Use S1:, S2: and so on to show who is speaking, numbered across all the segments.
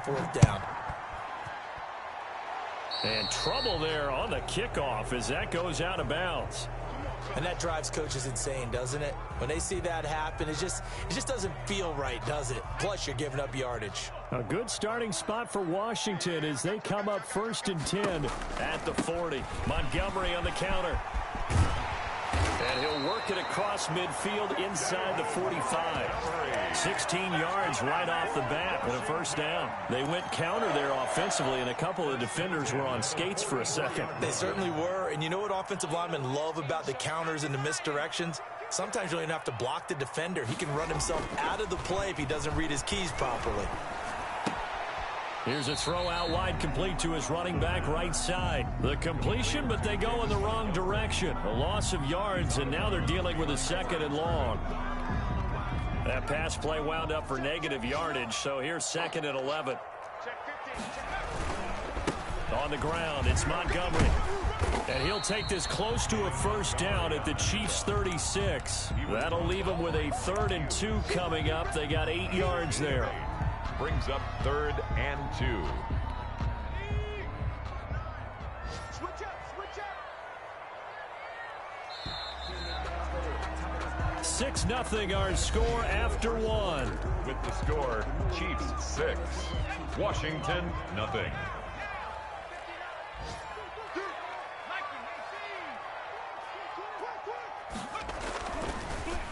S1: fourth down.
S2: And trouble there on the kickoff as that goes out of bounds.
S1: And that drives coaches insane, doesn't it? When they see that happen, it just doesn't feel right, does it? Plus, you're giving up yardage.
S2: A good starting spot for Washington as they come up 1st and 10 at the 40. Montgomery on the counter. And he'll work it across midfield inside the 45. 16 yards right off the bat and a first down. They went counter there offensively, and a couple of defenders were on skates for a second.
S1: They certainly were, and you know what offensive linemen love about the counters and the misdirections? Sometimes you don't even have to block the defender. He can run himself out of the play if he doesn't read his keys properly.
S2: Here's a throw out wide, complete to his running back right side. The completion, but they go in the wrong direction. A loss of yards, and now they're dealing with a 2nd and long. That pass play wound up for negative yardage, so here's 2nd and 11. On the ground, it's Montgomery. And he'll take this close to a first down at the Chiefs' 36. That'll leave them with a 3rd and 2 coming up. They got 8 yards there.
S3: Brings up 3rd and 2.
S2: 6-0 our score after 1.
S3: With the score, Chiefs 6, Washington nothing.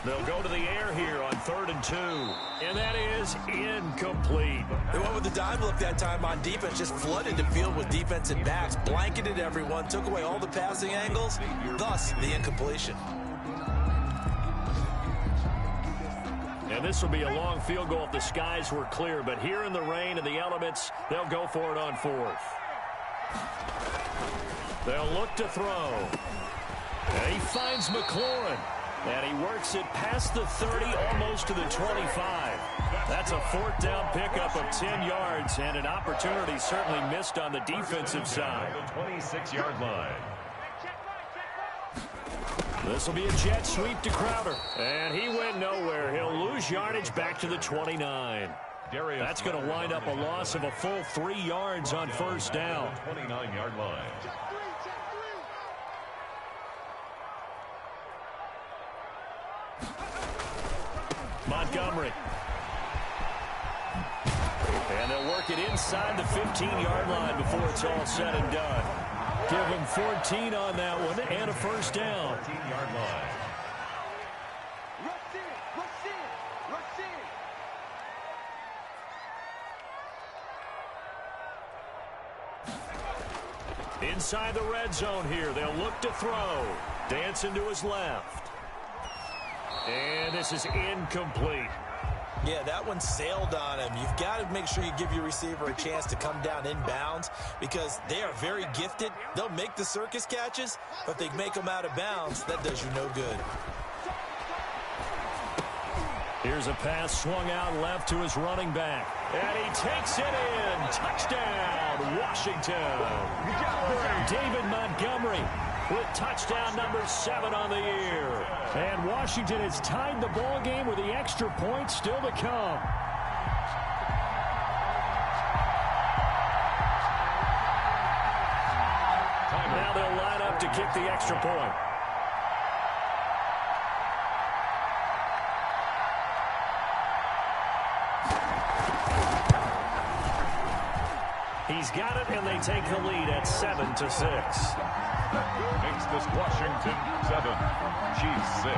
S2: They'll go to the air here on 3rd and 2. And that is incomplete.
S1: They went with the dive look that time on defense, just flooded the field with defensive backs, blanketed everyone, took away all the passing angles, thus the incompletion.
S2: And this will be a long field goal if the skies were clear, but here in the rain and the elements, they'll go for it on 4th. They'll look to throw. And he finds McLaurin. And he works it past the 30, almost to the 25. That's a 4th down pickup of 10 yards, and an opportunity certainly missed on the defensive side.
S3: The 26-yard line.
S2: This will be a jet sweep to Crowder. And he went nowhere. He'll lose yardage back to the 29. That's going to wind up a loss of a full 3 yards on first down.
S3: 29-yard line.
S2: Montgomery. And they'll work it inside the 15-yard line before it's all said and done. Give him 14 on that one and a first down.
S3: 14-yard line.
S2: Inside the red zone here. They'll look to throw. Dancing to his left. And this is incomplete.
S1: Yeah, that one sailed on him. You've got to make sure you give your receiver a chance to come down inbounds because they are very gifted. They'll make the circus catches, but they make them out of bounds. That does you no good.
S2: Here's a pass swung out left to his running back. And he takes it in. Touchdown, Washington. David Montgomery with touchdown number 7 on the year. And Washington has tied the ball game with the extra point still to come. Now they'll line up to kick the extra point. He's got it, and they take the lead at 7-6.
S3: Makes this Washington 7, Chiefs 6.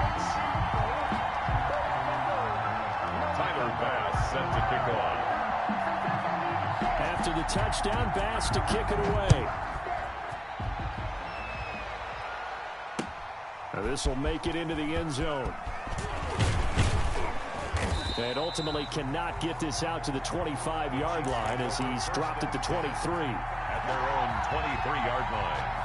S3: Tyler Bass set to kick off.
S2: After the touchdown, Bass to kick it away. Now this will make it into the end zone. And ultimately cannot get this out to the 25-yard line as he's dropped at the 23.
S3: At their own 23-yard line.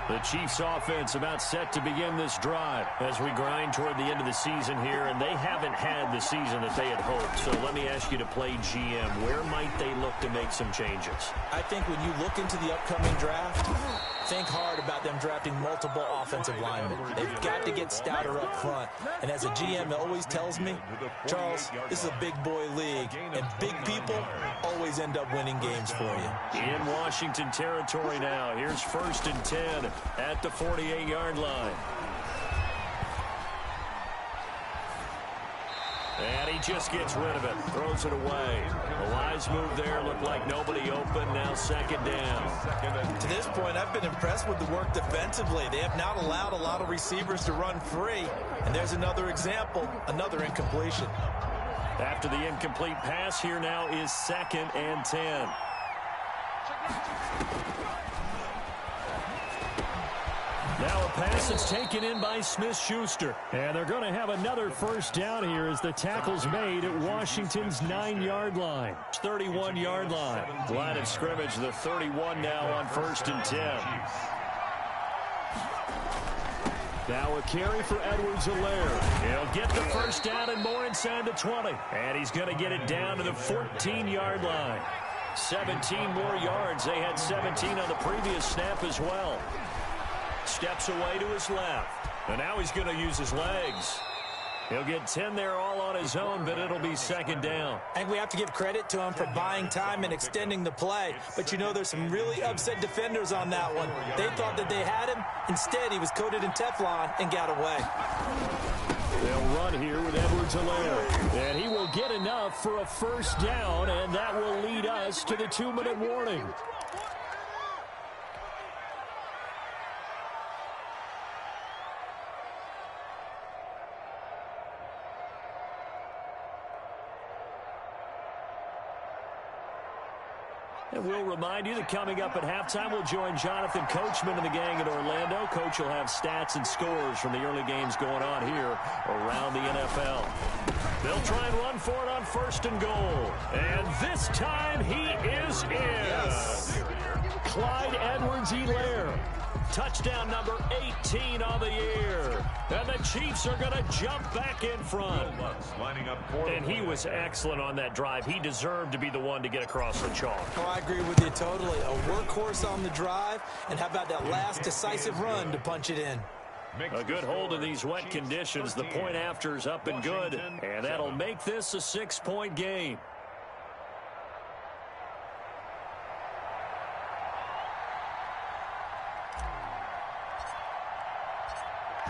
S2: The Chiefs offense about set to begin this drive as we grind toward the end of the season here, and they haven't had the season that they had hoped. So let me ask you to play GM. Where might they look to make some changes?
S1: I think when you look into the upcoming draft, think hard about them drafting multiple offensive linemen. They've got to get stouter up front. And as a GM, it always tells me, Charles, this is a big boy league, and big people always end up winning games for you.
S2: In Washington territory now. Here's 1st and 10 at the 48-yard line. And he just gets rid of it. Throws it away. A wise move there. Looked like nobody open. Now 2nd down.
S1: To this point, I've been impressed with the work defensively. They have not allowed a lot of receivers to run free. And there's another example, another incompletion.
S2: After the incomplete pass, here now is 2nd and 10. Now a pass that's taken in by Smith-Schuster. And they're going to have another 1st down here as the tackle's made at Washington's 9-yard line. 31-yard line. Line of scrimmage, the 31 now on 1st and 10. Now a carry for Edwards-Helaire. He'll get the 1st down and more inside the 20. And he's going to get it down to the 14-yard line. 17 more yards. They had 17 on the previous snap as well. Steps away to his left. And now he's going to use his legs. He'll get 10 there all on his own, but it'll be 2nd down.
S1: I think we have to give credit to him for buying time and extending the play. But, you know, there's some really upset defenders on that one. They thought that they had him. Instead, he was coated in Teflon and got away.
S2: They'll run here with Edwards-Helaire. And he will get enough for a 1st down, and that will lead us to the 2-minute warning. And we'll remind you that coming up at halftime, we'll join Jonathan Coachman and the gang in Orlando. Coach will have stats and scores from the early games going on here around the NFL. They'll try and run for it on 1st and goal. And this time he is in. Yes. Clyde Edwards-Helaire. Touchdown number 18 on the year. And the Chiefs are going to jump back in front. And he was excellent on that drive. He deserved to be the one to get across the chalk.
S1: Oh, I agree with you totally. A workhorse on the drive. And how about that last decisive run to punch it in?
S2: A good hold in these wet conditions. The point after is up and good. And that'll make this a 6-point game.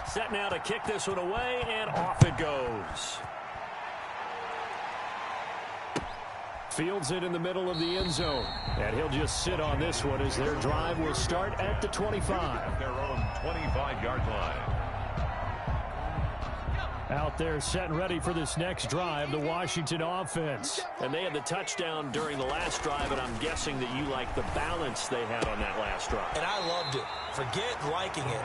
S2: Set now to kick this one away, and off it goes. Fields it in the middle of the end zone. And he'll just sit on this one as their drive will start at the 25.
S3: Their own 25-yard line.
S2: Out there set and ready for this next drive, the Washington offense. And they had the touchdown during the last drive, and I'm guessing that you like the balance they had on that last drive.
S1: And I loved it. Forget liking it.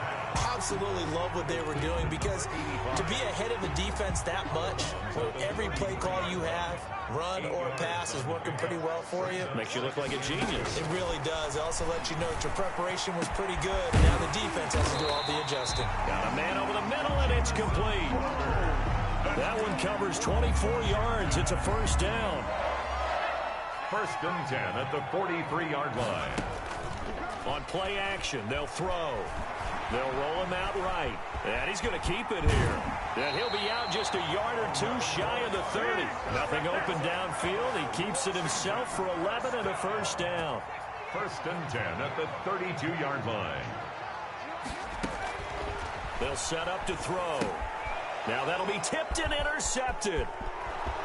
S1: Absolutely love what they were doing, because to be ahead of a defense that much, where every play call you have, run or pass, is working pretty well for you.
S2: Makes you look like a genius.
S1: It really does. It also lets you know that your preparation was pretty good. Now the defense has to do all the adjusting.
S2: Got a man over the middle, and it's complete. That one covers 24 yards. It's a 1st down.
S3: 1st and 10 at the 43-yard line.
S2: On play action, they'll throw. They'll roll him out right. And he's going to keep it here. And he'll be out just a yard or two shy of the 30. Nothing open downfield. He keeps it himself for 11 and a 1st down.
S3: 1st and 10 at the 32-yard line.
S2: They'll set up to throw. Now that'll be tipped and intercepted.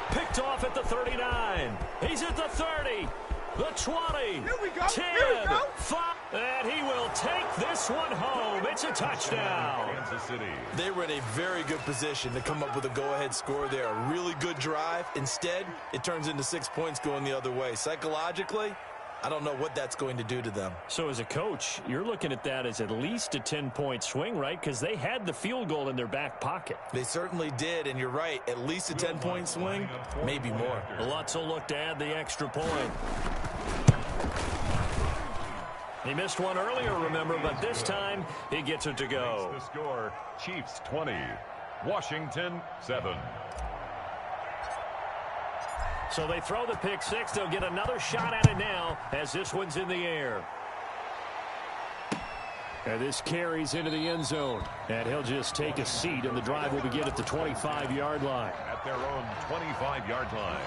S2: Picked off at the 39. He's at the 30. The 20.
S4: Here we go.
S2: 10.
S4: Here we go.
S2: 5. And he will take this one home. It's a touchdown.
S3: Kansas City.
S1: They were in a very good position to come up with a go-ahead score there. A really good drive. Instead, it turns into 6 points going the other way. Psychologically, I don't know what that's going to do to them.
S2: So as a coach, you're looking at that as at least a 10-point swing, right? Because they had the field goal in their back pocket.
S1: They certainly did, and you're right. At least a 10-point swing, maybe more.
S2: Lutz will look to add the extra point. He missed one earlier, remember, but this time he gets it to go.
S3: The score, Chiefs 20, Washington 7.
S2: So they throw the pick six. They'll get another shot at it now as this one's in the air. And this carries into the end zone. And he'll just take a seat, and the drive will begin at the 25-yard line.
S3: At their own 25-yard line.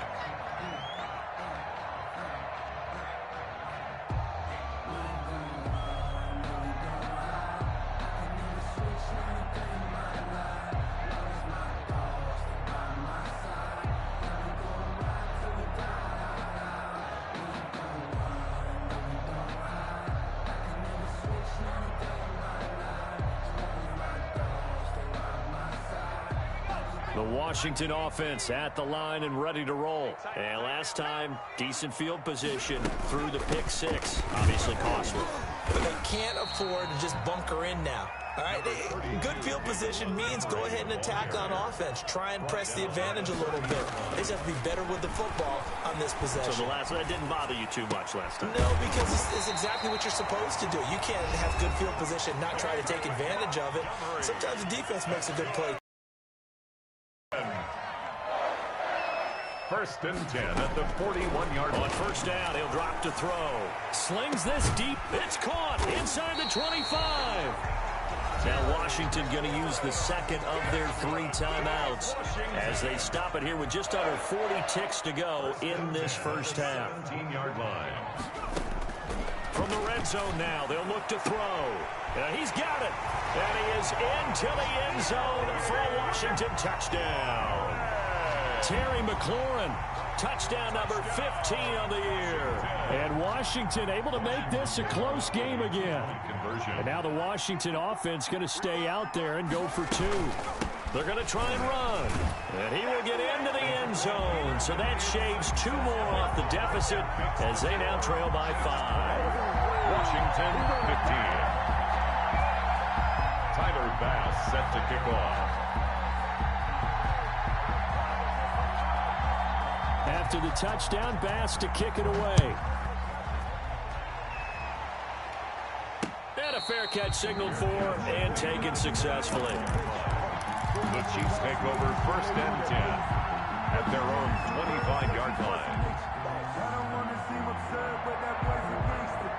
S2: The Washington offense at the line and ready to roll. And last time, decent field position through the pick six. Obviously costly.
S1: But they can't afford to just bunker in now. All right, good field position means go ahead and attack on offense. Try and press the advantage a little bit. They just have to be better with the football on this possession.
S2: So that didn't bother you too much last time?
S1: No, because it's exactly what you're supposed to do. You can't have good field position, not try to take advantage of it. Sometimes the defense makes a good play.
S3: First and 10 at the 41-yard line.
S2: On first down, he'll drop to throw. Slings this deep. It's caught inside the 25. Now Washington going to use the second of their 3 timeouts as they stop it here with just under 40 ticks to go in this first half.
S3: 17-yard line.
S2: From the red zone now, they'll look to throw. He's got it. And he is into the end zone for a Washington touchdown. Terry McLaurin, touchdown number 15 on the year. And Washington able to make this a close game again. And now the Washington offense going to stay out there and go for 2. They're going to try and run. And he will get into the end zone. So that shaves 2 more off the deficit as they now trail by 5.
S3: Washington 15. Tyler Bass set to kick off.
S2: After the touchdown, Bass to kick it away. And a fair catch signaled for and taken successfully.
S3: The Chiefs take over first and 10 at their own 25-yard line.
S4: I don't want to seem absurd, but that wasn't wasted.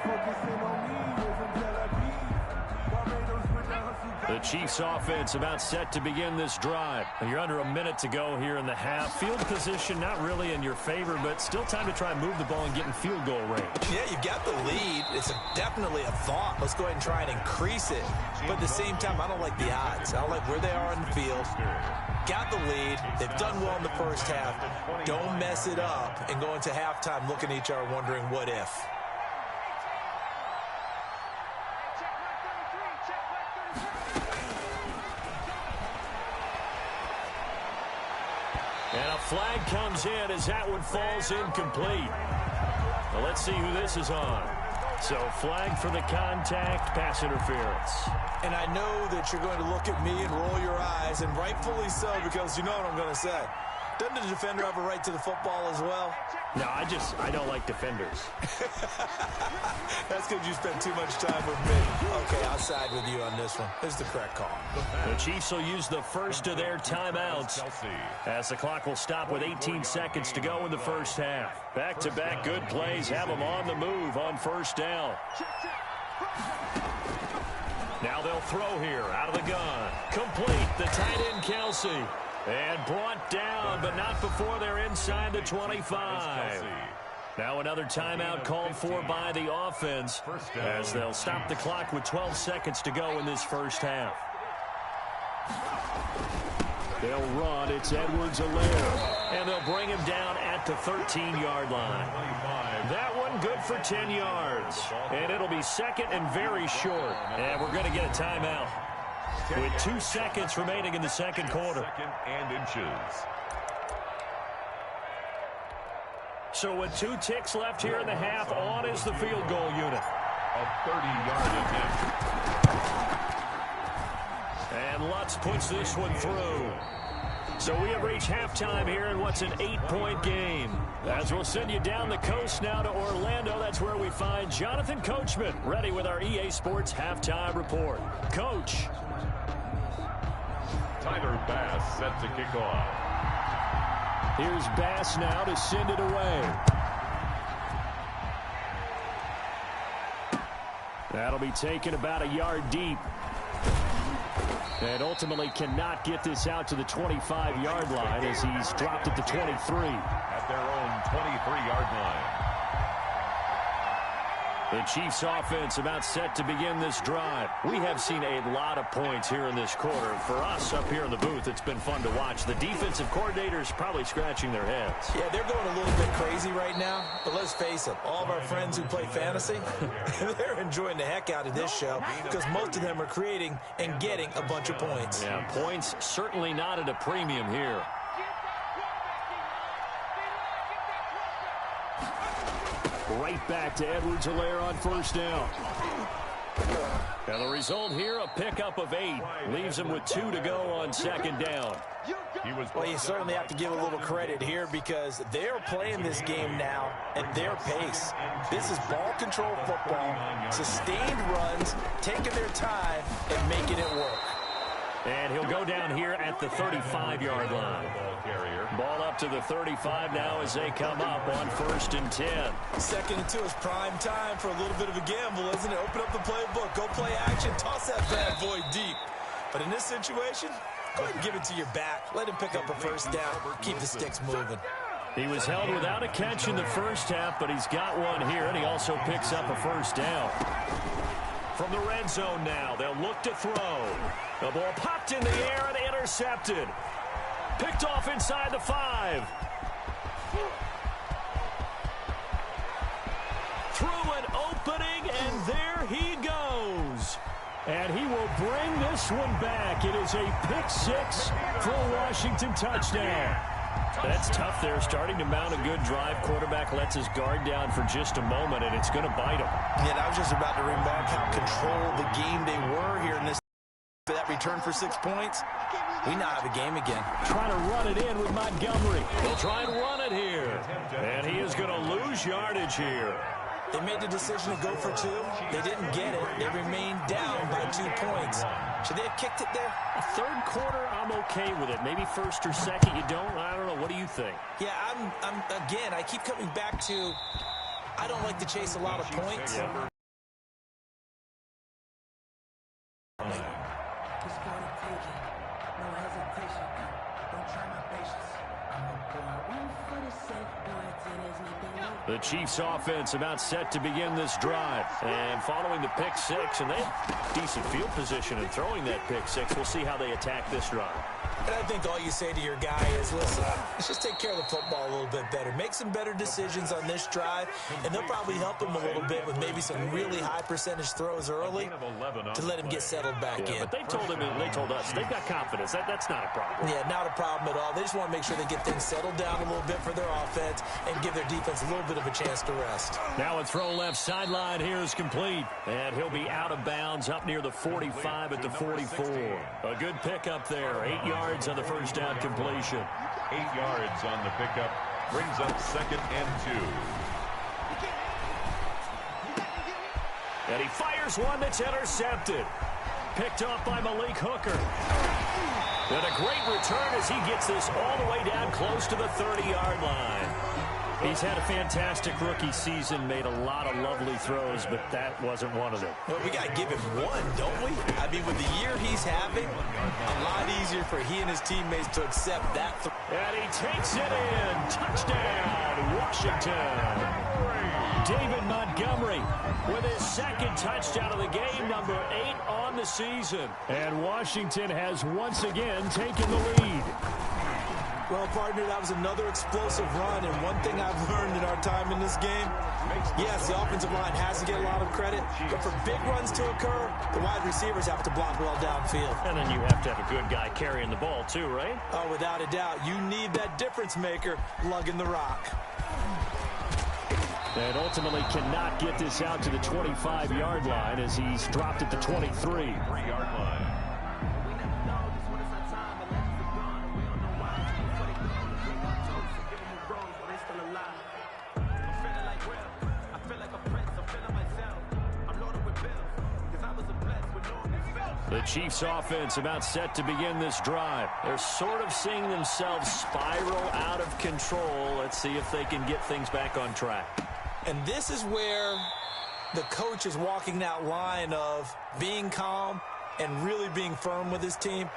S4: Focusing on me wasn't Tel Aviv. Barbados with the hustle.
S2: The Chiefs offense about set to begin this drive. You're under a minute to go here in the half. Field position not really in your favor, but still time to try and move the ball and get in field goal range.
S1: Yeah, you've got the lead. It's definitely a thought. Let's go ahead and try and increase it. But at the same time, I don't like the odds. I don't like where they are on the field. Got the lead. They've done well in the first half. Don't mess it up and go into halftime looking at each other wondering what if.
S2: And a flag comes in as that one falls incomplete. Well, let's see who this is on. So flag for the contact, pass interference.
S1: And I know that you're going to look at me and roll your eyes, and rightfully so, because you know what I'm going to say. Doesn't the defender have a right to the football as well?
S2: No, I don't like defenders.
S1: That's because you spent too much time with me. Okay, I'll side with you on this one. This is the correct call.
S2: The Chiefs will use the first of their timeouts as the clock will stop with 18 seconds to go in the first half. Back-to-back good plays have them on the move on first down. Now they'll throw here out of the gun. Complete, the tight end Kelsey. And brought down, but not before they're inside the 25. Now another timeout called for by the offense as they'll stop the clock with 12 seconds to go in this first half. They'll run. It's Edwards-Helaire. And they'll bring him down at the 13-yard line. That one good for 10 yards. And it'll be second and very short. And we're going to get a timeout with 2 seconds remaining in the second quarter.
S3: Second and inches.
S2: So with 2 ticks left here in the half, on is the field goal unit.
S3: A 30-yard attempt.
S2: And Lutz puts this one through. So we have reached halftime here in what's an 8-point game. As we'll send you down the coast now to Orlando, that's where we find Jonathan Coachman ready with our EA Sports halftime report. Coach.
S3: Tyler Bass set to kick off.
S2: Here's Bass now to send it away. That'll be taken about a yard deep. And ultimately cannot get this out to the 25-yard line as he's dropped at the 23.
S3: At their own 23-yard line.
S2: The Chiefs offense about set to begin this drive. We have seen a lot of points here in this quarter. For us up here in the booth, it's been fun to watch. The defensive coordinators probably scratching their heads.
S1: Yeah, they're going a little bit crazy right now. But let's face it, all of our friends who play fantasy, they're enjoying the heck out of this show because most of them are creating and getting a bunch of points.
S2: Yeah, points certainly not at a premium here. Right back to Edwards-Helaire on first down. And the result here, a pickup of 8. Leaves him with 2 to go on second down.
S1: Well, you certainly have to give a little credit here because they're playing this game now at their pace. This is ball control football, sustained runs, taking their time and making it work.
S2: And he'll go down here at the 35-yard line. Ball up to the 35 now as they come up on 1st and 10.
S1: 2nd and 2 is prime time for a little bit of a gamble, isn't it? Open up the playbook, go play action, toss that bad boy deep. But in this situation, go ahead and give it to your back. Let him pick up a first down. Keep the sticks moving.
S2: He was held without a catch in the first half, but he's got one here, and he also picks up a first down. From the red zone now, they'll look to throw. The ball popped in the air and intercepted. Picked off inside the 5. Through an opening, and there he goes. And he will bring this one back. It is a pick 6 for a Washington touchdown. That's tough there, starting to mount a good drive. Quarterback lets his guard down for just a moment, and it's going to bite him.
S1: Yeah, I was just about to remark how controlled the game they were here in this. That return for 6 points, we now have a game again.
S2: Trying to run it in with Montgomery. They'll try and run it here. And he is going to lose yardage here.
S1: They made the decision to go for 2. They didn't get it. They remained down by 2 points. Should they have kicked it there?
S2: A third quarter, I'm okay with it. Maybe first or second, you don't. I don't know. What do you think?
S1: Yeah, again, I keep coming back to I don't like to chase a lot of points.
S2: Yeah. The Chiefs offense about set to begin this drive. And following the pick 6, and they have decent field position in throwing that pick 6. We'll see how they attack this drive.
S1: And I think all you say to your guy is, listen, let's just take care of the football a little bit better. Make some better decisions on this drive, and they'll probably help him a little bit with maybe some really high percentage throws early to let him get settled back in.
S2: But they told him, and they told us, they've got confidence. That's not a problem.
S1: Yeah, not a problem at all. They just want to make sure they get things settled down a little bit for their offense and give their defense a little bit of a chance to rest.
S2: Now a throw left sideline here is complete. And he'll be out of bounds up near the 45 at the 44. A good pickup there. 8 yards on the first down completion.
S3: 8 yards on the pickup. Brings up 2nd and 2.
S2: And he fires one that's intercepted. Picked off by Malik Hooker. And a great return as he gets this all the way down close to the 30-yard line. He's had a fantastic rookie season, made a lot of lovely throws, but that wasn't one of them.
S1: Well, we got to give him one, don't we? I mean, with the year he's having, a lot easier for he and his teammates to accept that.
S2: And he takes it in. Touchdown, Washington. David Montgomery with his 2nd touchdown of the game, number 8 on the season. And Washington has once again taken the lead.
S1: Well, partner, that was another explosive run, and one thing I've learned in our time in this game, yes, the offensive line has to get a lot of credit, but for big runs to occur, the wide receivers have to block well downfield.
S2: And then you have to have a good guy carrying the ball too, right?
S1: Oh, without a doubt. You need that difference maker lugging the rock.
S2: And ultimately cannot get this out to the 25-yard line as he's dropped at the 23.
S3: 3-yard line.
S2: The Chiefs offense about set to begin this drive. They're sort of seeing themselves spiral out of control. Let's see if they can get things back on track.
S1: And this is where the coach is walking that line of being calm and really being firm with his team.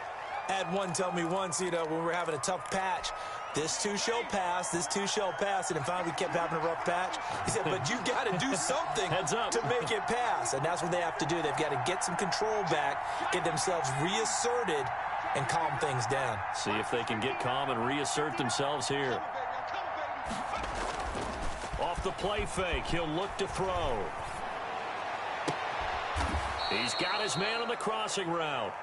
S1: I had one tell me once, when we were having a tough patch, this too shall pass, this too shall pass, and finally we kept having a rough patch. He said, but you got to do something to make it pass, and that's what they have to do. They've got to get some control back, get themselves reasserted, and calm things down.
S2: See if they can get calm and reassert themselves here. Off the play fake, he'll look to throw. He's got his man on the crossing route.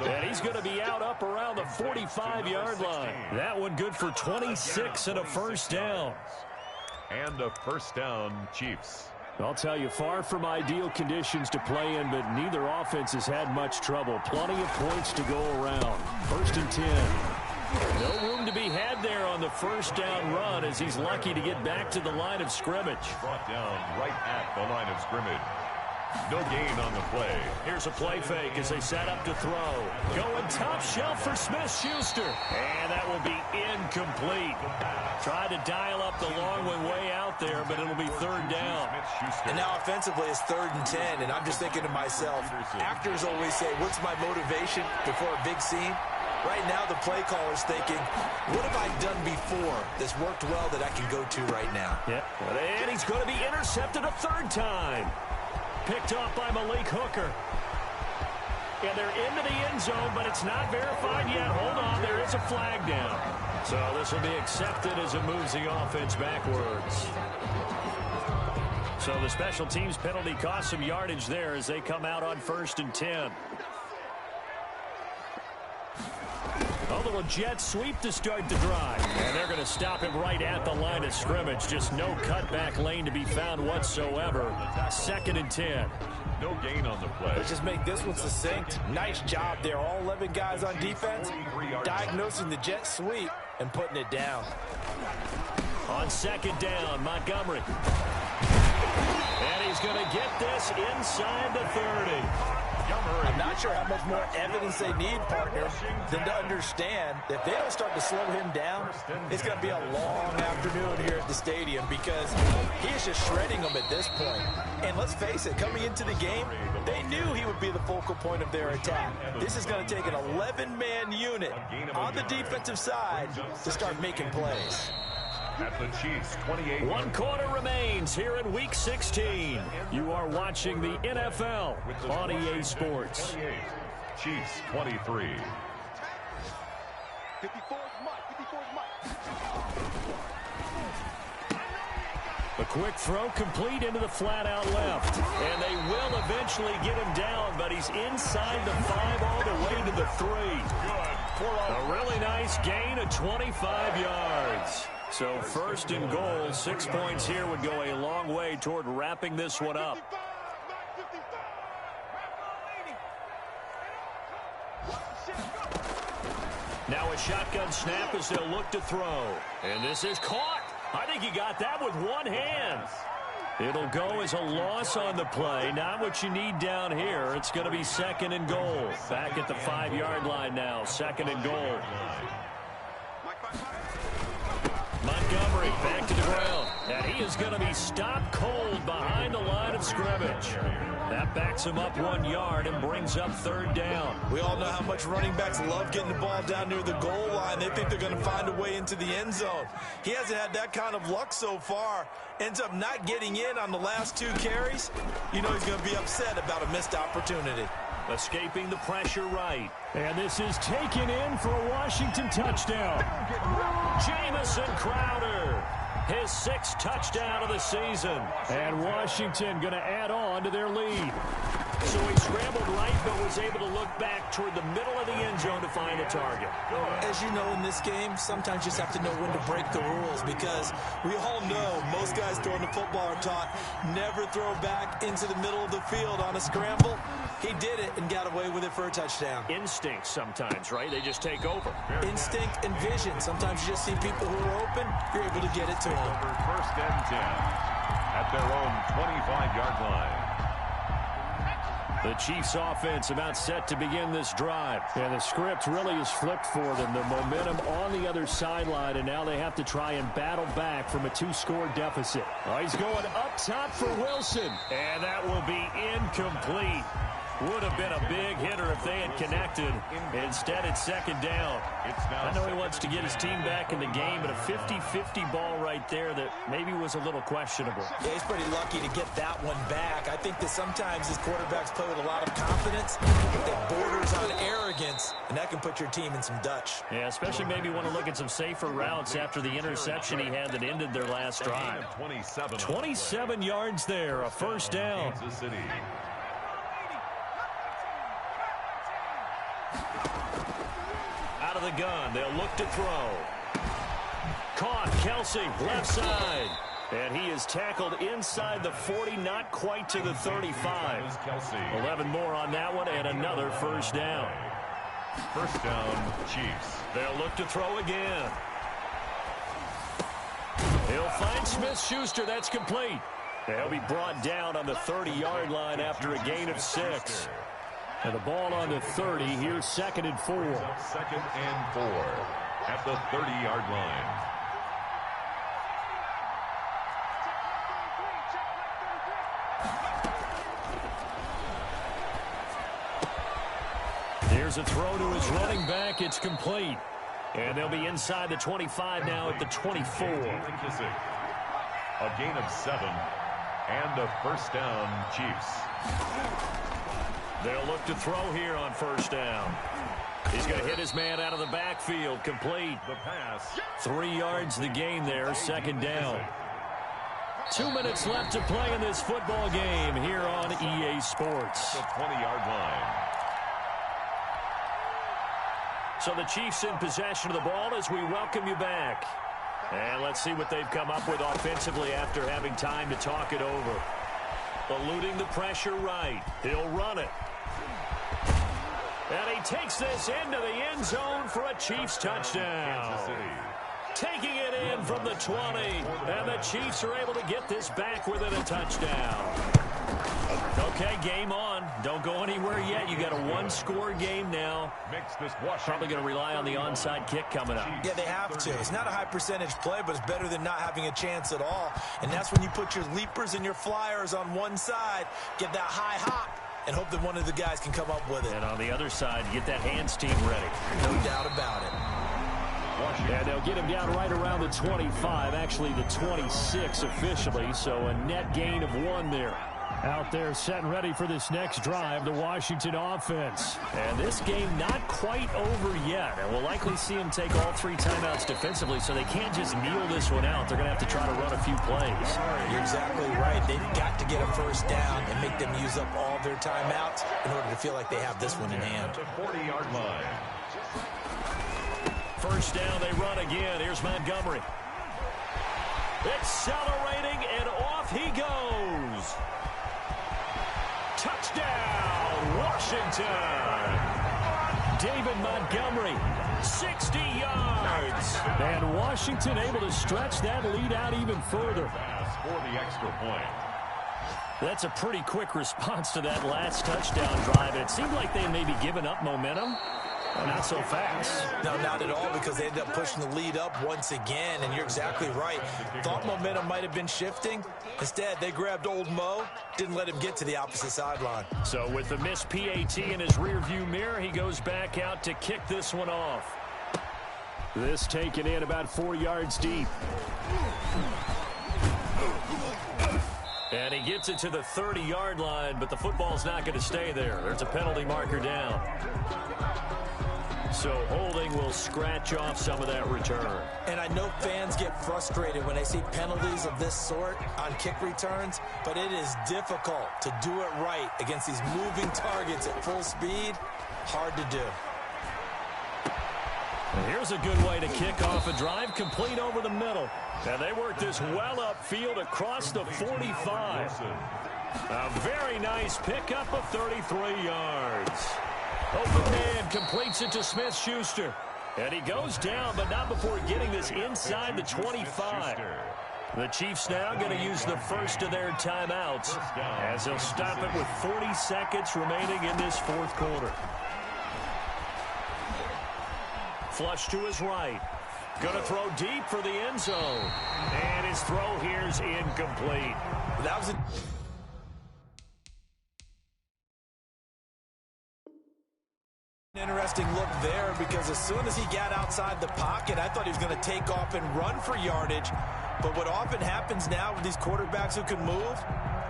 S2: And he's going to be out up around the 45-yard line. That one good for 26 and a first down.
S3: And a first down, Chiefs.
S2: I'll tell you, far from ideal conditions to play in, but neither offense has had much trouble. Plenty of points to go around. 1st and 10. No room to be had there on the first down run as he's lucky to get back to the line of scrimmage.
S3: Brought down right at the line of scrimmage. No gain on the play.
S2: Here's a play fake as they set up to throw. Going top shelf for Smith-Schuster. And that will be incomplete. Tried to dial up the long one way out there, but it'll be 3rd down.
S1: And now offensively it's 3rd and 10, and I'm just thinking to myself, actors always say, what's my motivation before a big scene? Right now the play caller's thinking, what have I done before that's worked well that I can go to right now?
S2: Yep. And he's going to be intercepted a 3rd time. Picked off by Malik Hooker. And they're into the end zone, but it's not verified yet. Hold on, there is a flag down. So this will be accepted as it moves the offense backwards. So the special teams penalty cost some yardage there as they come out on 1st and 10. A little jet sweep to start the drive. And they're going to stop him right at the line of scrimmage. Just no cutback lane to be found whatsoever. 2nd and 10.
S3: No gain on the play.
S1: Let's just make this one succinct. Nice job there. All 11 guys on defense diagnosing the jet sweep and putting it down.
S2: On 2nd down, Montgomery. And he's going to get this inside the 30.
S1: I'm not sure how much more evidence they need, partner, than to understand that if they don't start to slow him down, it's going to be a long afternoon here at the stadium because he is just shredding them at this point. And let's face it, coming into the game, they knew he would be the focal point of their attack. This is going to take an 11-man unit on the defensive side to start making plays.
S3: At the Chiefs, 28.
S2: 1 quarter remains here in Week 16. You are watching the NFL on EA Sports.
S3: 28. Chiefs, 23.
S2: A quick throw complete into the flat out left. And they will eventually get him down, but he's inside the 5 all the way to the 3. A really nice gain of 25 yards. So 1st and goal, 6 points here would go a long way toward wrapping this one up. Now a shotgun snap as they'll look to throw. And this is caught. I think he got that with one hand. It'll go as a loss on the play. Not what you need down here. It's going to be 2nd and goal. Back at the 5-yard line now. 2nd and goal. Montgomery back to the ground. And he is going to be stopped cold behind the line of scrimmage. That backs him up 1 yard and brings up 3rd down.
S1: We all know how much running backs love getting the ball down near the goal line. They think they're going to find a way into the end zone. He hasn't had that kind of luck so far. Ends up not getting in on the last 2 carries. You know he's going to be upset about a missed opportunity.
S2: Escaping the pressure right. And this is taken in for a Washington touchdown. Jamison Crowder, his 6th touchdown of the season. And Washington going to add on to their lead. So he scrambled right, but was able to look back toward the middle of the end zone to find a target.
S1: As you know, in this game, sometimes you just have to know when to break the rules because we all know most guys throwing the football are taught never throw back into the middle of the field on a scramble. He did it and got away with it for a touchdown.
S2: Instinct sometimes, right? They just take over.
S1: Instinct and vision. Sometimes you just see people who are open, you're able to get it to them.
S3: 1st and 10 at their own 25-yard line.
S2: The Chiefs offense about set to begin this drive.
S5: And the script really is flipped for them. The momentum on the other sideline, and now they have to try and battle back from a 2-score deficit.
S2: Oh, he's going up top for Wilson. And that will be incomplete. Would have been a big hitter if they had connected. Instead, it's second down. I know he wants to get his team back in the game, but a 50-50 ball right there that maybe was a little questionable.
S1: Yeah, he's pretty lucky to get that one back. I think that sometimes his quarterbacks play with a lot of confidence that borders on arrogance, and that can put your team in some Dutch.
S2: Yeah, especially maybe want to look at some safer routes after the interception he had that ended their last drive. 27 yards there, a first down. Out of the gun, they'll look to throw. Caught, Kelsey, left side. And he is tackled inside the 40, not quite to the 35. 11 more on that one, and another first down.
S3: First down, Chiefs.
S2: They'll look to throw again. He'll find Smith-Schuster. That's complete. They'll be brought down on the 30-yard line after a gain of 6.
S5: And the ball on the 30. Here's 2nd and 4.
S3: 2nd and 4 at the 30-yard line.
S2: Here's a throw to his running back. It's complete. And they'll be inside the 25 now at the 24.
S3: A gain of 7 and a first down, Chiefs.
S2: They'll look to throw here on first down. He's going to hit his man out of the backfield. Complete.
S3: The pass.
S2: 3 yards the gain there. Second down. 2 minutes left to play in this football game here on EA Sports.
S3: The 20-yard line.
S2: So the Chiefs in possession of the ball as we welcome you back. And let's see what they've come up with offensively after having time to talk it over. Eluding the pressure right. He'll run it. And he takes this into the end zone for a Chiefs touchdown. Taking it in from the 20. And the Chiefs are able to get this back within a touchdown. Okay, game on. Don't go anywhere yet. You got a 1-score game now. Probably going to rely on the onside kick coming up.
S1: Yeah, they have to. It's not a high percentage play, but it's better than not having a chance at all. And that's when you put your leapers and your flyers on one side, get that high hop, and hope that one of the guys can come up with it.
S2: And on the other side, get that hands team ready.
S1: No doubt about it.
S5: And they'll get him down right around the 25, actually the 26 officially, so a net gain of 1 there. Out there set and ready for this next drive, the Washington offense.
S2: And this game not quite over yet. And we'll likely see them take all 3 timeouts defensively, so they can't just kneel this one out. They're going to have to try to run a few plays.
S1: You're exactly right. They've got to get a first down and make them use up all their timeouts in order to feel like they have this one in hand.
S3: The 40-yard line.
S2: First down, they run again. Here's Montgomery. Accelerating, and off he goes. Touchdown, Washington. David Montgomery, 60 yards.
S5: And Washington able to stretch that lead out even further.
S3: For the extra point.
S2: That's a pretty quick response to that last touchdown drive. It seemed like they may be giving up momentum. Well, not so fast.
S1: No, not at all, because they ended up pushing the lead up once again, and you're exactly right. Thought momentum might have been shifting. Instead, they grabbed old Mo, didn't let him get to the opposite sideline.
S2: So with the missed PAT in his rearview mirror, he goes back out to kick this one off.
S5: This taken in about 4 yards deep.
S2: And he gets it to the 30-yard line, but the football's not going to stay there. There's a penalty marker down. So holding will scratch off some of that return.
S1: And I know fans get frustrated when they see penalties of this sort on kick returns, but it is difficult to do it right against these moving targets at full speed. Hard to do.
S2: And here's a good way to kick off a drive, complete over the middle. And they work this well upfield across the 45. A very nice pickup of 33 yards. Open man completes it to Smith-Schuster. And he goes down, but not before getting this inside the 25. The Chiefs now going to use the first of their timeouts as they'll stop it with 40 seconds remaining in this fourth quarter. Flush to his right. Going to throw deep for the end zone. And his throw here's incomplete.
S1: That was an interesting look there, because as soon as he got outside the pocket, I thought he was going to take off and run for yardage. But what often happens now with these quarterbacks who can move,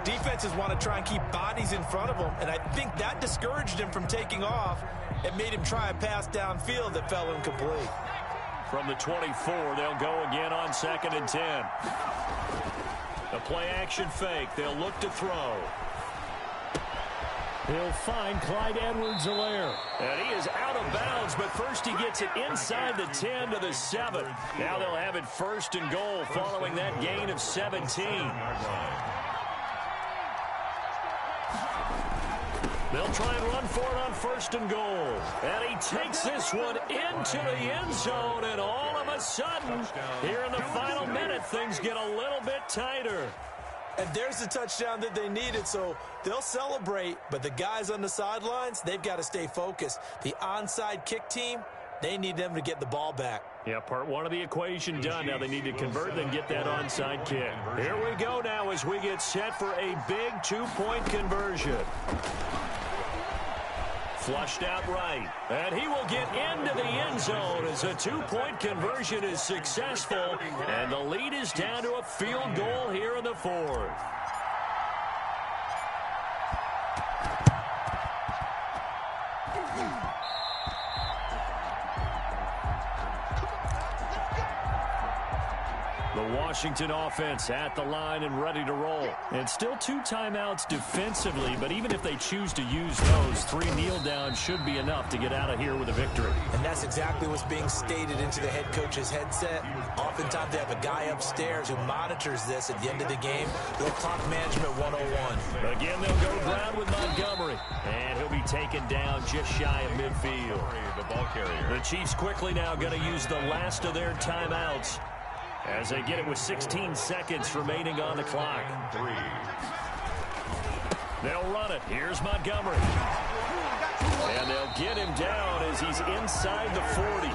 S1: defenses want to try and keep bodies in front of them, and I think that discouraged him from taking off and made him try a pass downfield that fell incomplete.
S2: From the 24, they'll go again on 2nd and 10. A play-action fake. They'll look to throw.
S5: He'll find Clyde Edwards-Helaire.
S2: And he is out of bounds, but first he gets it inside the 10 to the 7. Now they'll have it 1st and goal following that gain of 17. They'll try and run for it on 1st and goal. And he takes this one into the end zone, and all of a sudden, here in the final minute, things get a little bit tighter.
S1: And there's the touchdown that they needed, so they'll celebrate. But the guys on the sidelines, they've got to stay focused. The onside kick team, they need them to get the ball back.
S2: Yeah, part one of the equation done. Now they need to convert and get that onside kick. Here we go now as we get set for a big 2-point conversion. Flushed out right. And he will get into the end zone as a 2-point conversion is successful. And the lead is down to a field goal here in the 4th. The Washington offense at the line and ready to roll. And still 2 timeouts defensively, but even if they choose to use those, 3 kneel downs should be enough to get out of here with a victory.
S1: And that's exactly what's being stated into the head coach's headset. Oftentimes they have a guy upstairs who monitors this at the end of the game. Little clock management 101.
S2: Again, they'll go ground with Montgomery. And he'll be taken down just shy of midfield.
S3: The ball carrier.
S2: The Chiefs quickly now going to use the last of their timeouts as they get it with 16 seconds remaining on the clock.
S3: 3.
S2: They'll run it. Here's Montgomery. And they'll get him down as he's inside the 40.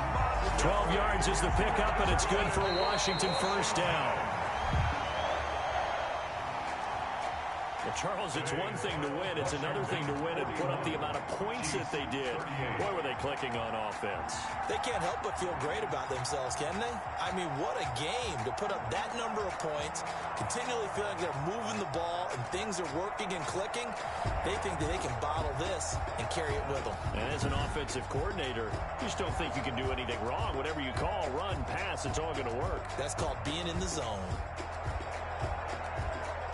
S2: 12 yards is the pickup, and it's good for a Washington first down. Well, Charles, it's one thing to win. It's another thing to win and put up the amount of points that they did. Boy, were they clicking on offense.
S1: They can't help but feel great about themselves, can they? I mean, what a game to put up that number of points, continually feeling they're moving the ball and things are working and clicking. They think that they can bottle this and carry it with them.
S2: And as an offensive coordinator, you just don't think you can do anything wrong. Whatever you call, run, pass, it's all going to work.
S1: That's called being in the zone.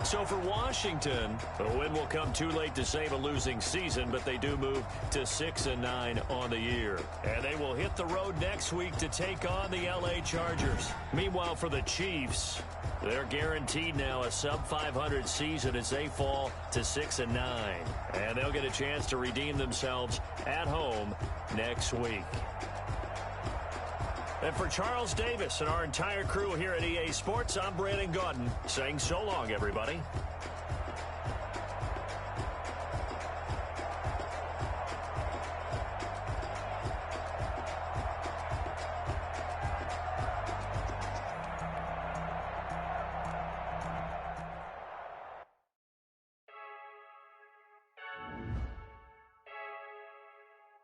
S2: So for Washington, the win will come too late to save a losing season, but they do move to 6-9 on the year. And they will hit the road next week to take on the LA Chargers. Meanwhile, for the Chiefs, they're guaranteed now a sub-500 season as they fall to 6-9. And they'll get a chance to redeem themselves at home next week. And for Charles Davis and our entire crew here at EA Sports, I'm Brandon Gaudin saying so long, everybody.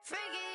S6: Freaky.